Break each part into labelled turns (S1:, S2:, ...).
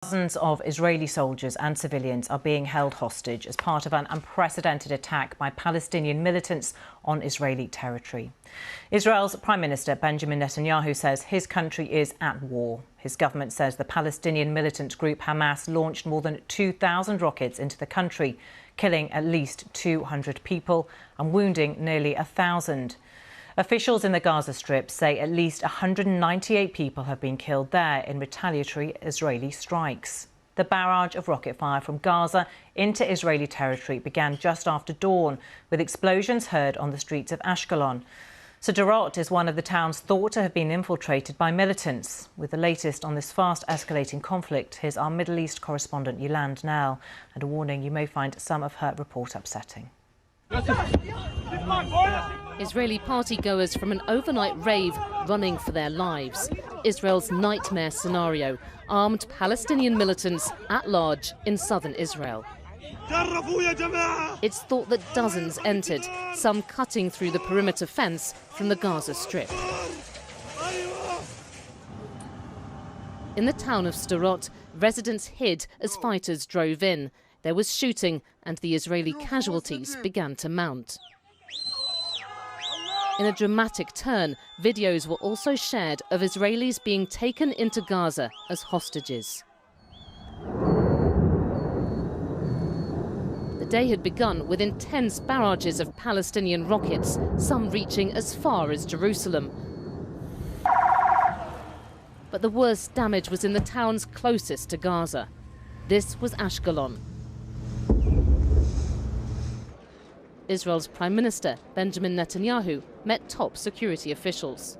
S1: Dozens of Israeli soldiers and civilians are being held hostage as part of an unprecedented attack by Palestinian militants on Israeli territory. Israel's Prime Minister Benjamin Netanyahu says his country is at war. His government says the Palestinian militant group Hamas launched more than 2,000 rockets into the country, killing at least 200 people and wounding nearly 1,000. Officials in the Gaza Strip say at least 198 people have been killed there in retaliatory Israeli strikes. The barrage of rocket fire from Gaza into Israeli territory began just after dawn, with explosions heard on the streets of Ashkelon. Sderot is one of the towns thought to have been infiltrated by militants. With the latest on this fast-escalating conflict, here's our Middle East correspondent Yolande Knell. And a warning, you may find some of her report upsetting.
S2: Israeli partygoers from an overnight rave running for their lives. Israel's nightmare scenario, armed Palestinian militants at large in southern Israel. It's thought that dozens entered, some cutting through the perimeter fence from the Gaza Strip. In the town of Sderot, residents hid as fighters drove in. There was shooting and the Israeli casualties began to mount. In a dramatic turn, videos were also shared of Israelis being taken into Gaza as hostages. The day had begun with intense barrages of Palestinian rockets, some reaching as far as Jerusalem. But the worst damage was in the towns closest to Gaza. This was Ashkelon. Israel's Prime Minister Benjamin Netanyahu met top security officials.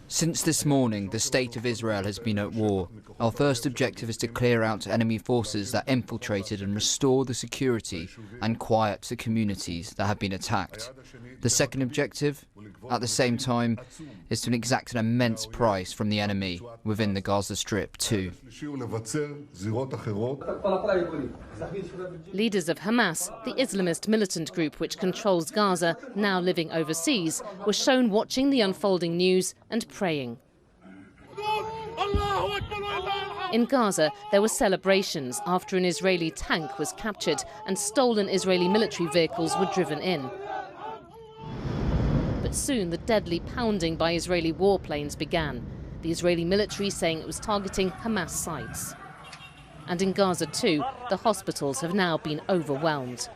S3: Since this morning, the state of Israel has been at war. Our first objective is to clear out enemy forces that infiltrated and restore the security and quiet the communities that have been attacked. The second objective, at the same time, is to exact an immense price from the enemy within the Gaza Strip too.
S2: Leaders of Hamas, the Islamist militant group which controls Gaza, now living overseas, were shown watching the unfolding news and praying. In Gaza, there were celebrations after an Israeli tank was captured and stolen Israeli military vehicles were driven in. But soon the deadly pounding by Israeli warplanes began, the Israeli military saying it was targeting Hamas sites. And in Gaza too, the hospitals have now been overwhelmed.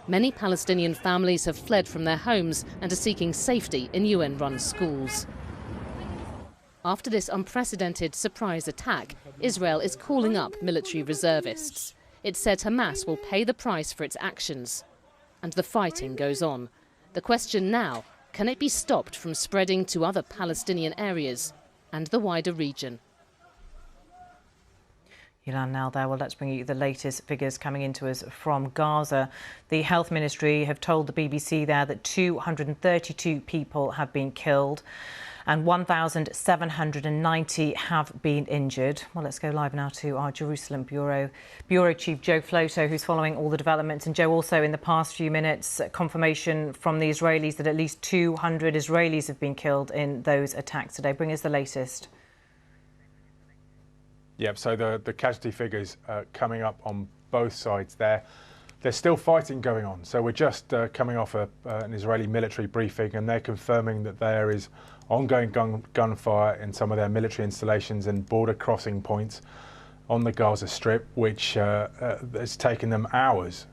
S2: Many Palestinian families have fled from their homes and are seeking safety in UN-run schools. After this unprecedented surprise attack, Israel is calling up military reservists. It said Hamas will pay the price for its actions. And the fighting goes on. The question now, can it be stopped from spreading to other Palestinian areas and the wider region?
S1: Yolande Knell there. Well, let's bring you the latest figures coming into us from Gaza. The Health Ministry have told the BBC there that 232 people have been killed and 1,790 have been injured. Well, let's go live now to our Jerusalem Bureau Chief Joe Floto, who's following all the developments. And Joe, also in the past few minutes, confirmation from the Israelis that at least 200 Israelis have been killed in those attacks today. Bring us the latest.
S4: Yeah, so the casualty figures coming up on both sides there. There's still fighting going on. So we're just coming off an Israeli military briefing, and they're confirming that there is ongoing gunfire in some of their military installations and border crossing points on the Gaza Strip, which has taken them hours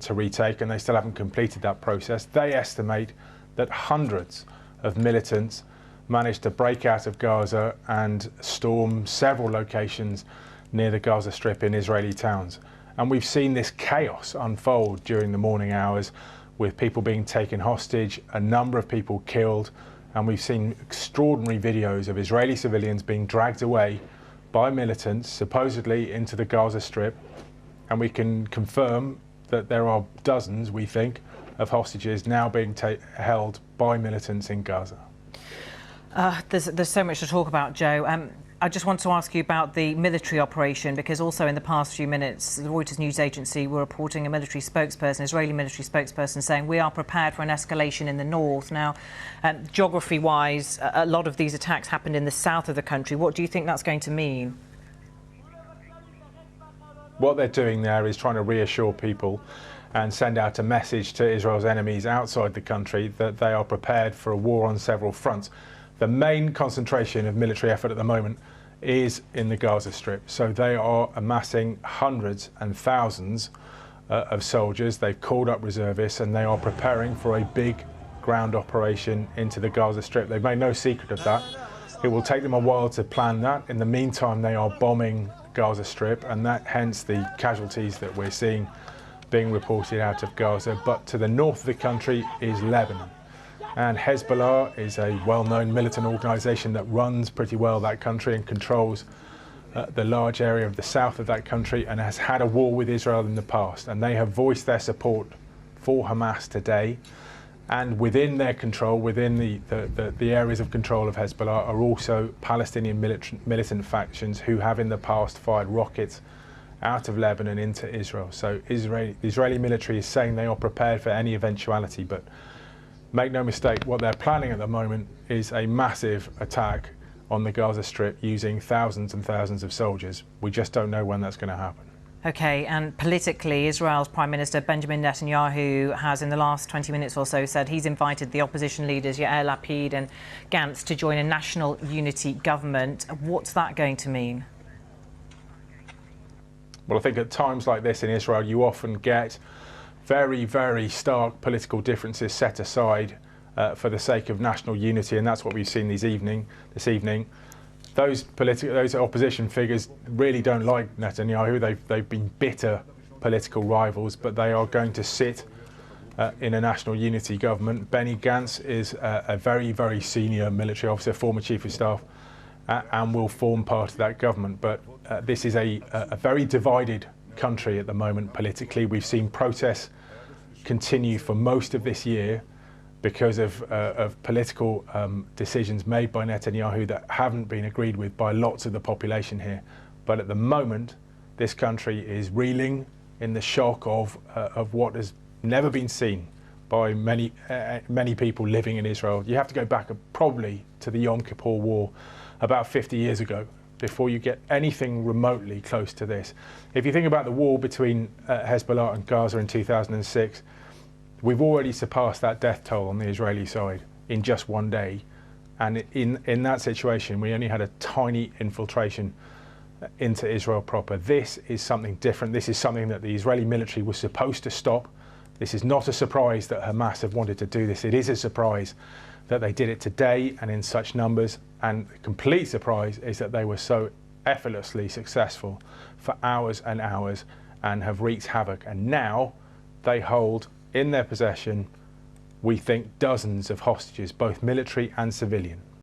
S4: to retake, and they still haven't completed that process. They estimate that hundreds of militants managed to break out of Gaza and storm several locations near the Gaza Strip in Israeli towns. And we've seen this chaos unfold during the morning hours, with people being taken hostage, a number of people killed, and we've seen extraordinary videos of Israeli civilians being dragged away by militants, supposedly into the Gaza Strip. And we can confirm that there are dozens, we think, of hostages now being held by militants in Gaza.
S1: There's so much to talk about, Joe. I just want to ask you about the military operation, because also in the past few minutes, the Reuters news agency were reporting a military spokesperson, Israeli military spokesperson, saying we are prepared for an escalation in the north. Now, geography-wise, a lot of these attacks happened in the south of the country. What do you think that's going to mean?
S4: What they're doing there is trying to reassure people and send out a message to Israel's enemies outside the country that they are prepared for a war on several fronts. The main concentration of military effort at the moment is in the Gaza Strip. So they are amassing hundreds and thousands of soldiers. They've called up reservists and they are preparing for a big ground operation into the Gaza Strip. They've made no secret of that. It will take them a while to plan that. In the meantime, they are bombing Gaza Strip, and that hence the casualties that we're seeing being reported out of Gaza. But to the north of the country is Lebanon. And Hezbollah is a well-known militant organisation that runs pretty well that country and controls the large area of the south of that country and has had a war with Israel in the past. And they have voiced their support for Hamas today. And within their control, within the areas of control of Hezbollah, are also Palestinian militant factions who have in the past fired rockets out of Lebanon into Israel. So the Israeli military is saying they are prepared for any eventuality, but make no mistake, what they're planning at the moment is a massive attack on the Gaza Strip using thousands and thousands of soldiers. We just don't know when that's going to happen.
S1: OK, and politically, Israel's Prime Minister Benjamin Netanyahu has, in the last 20 minutes or so, said he's invited the opposition leaders Yair Lapid and Gantz to join a national unity government. What's that going to mean?
S4: Well, I think at times like this in Israel, you often get very, very stark political differences set aside for the sake of national unity, and that's what we've seen this evening. Those opposition figures really don't like Netanyahu. They've been bitter political rivals, but they are going to sit in a national unity government. Benny Gantz is a very, very senior military officer, former chief of staff, and will form part of that government. But this is a very divided country at the moment politically. We've seen protests continue for most of this year because of political decisions made by Netanyahu that haven't been agreed with by lots of the population here. But at the moment, this country is reeling in the shock of what has never been seen by many people living in Israel. You have to go back probably to the Yom Kippur War about 50 years ago before you get anything remotely close to this. If you think about the war between Hezbollah and Gaza in 2006, we've already surpassed that death toll on the Israeli side in just one day. And in that situation, we only had a tiny infiltration into Israel proper. This is something different. This is something that the Israeli military was supposed to stop. This is not a surprise that Hamas have wanted to do this. It is a surprise that they did it today and in such numbers. And the complete surprise is that they were so effortlessly successful for hours and hours and have wreaked havoc. And now they hold in their possession, we think, dozens of hostages, both military and civilian.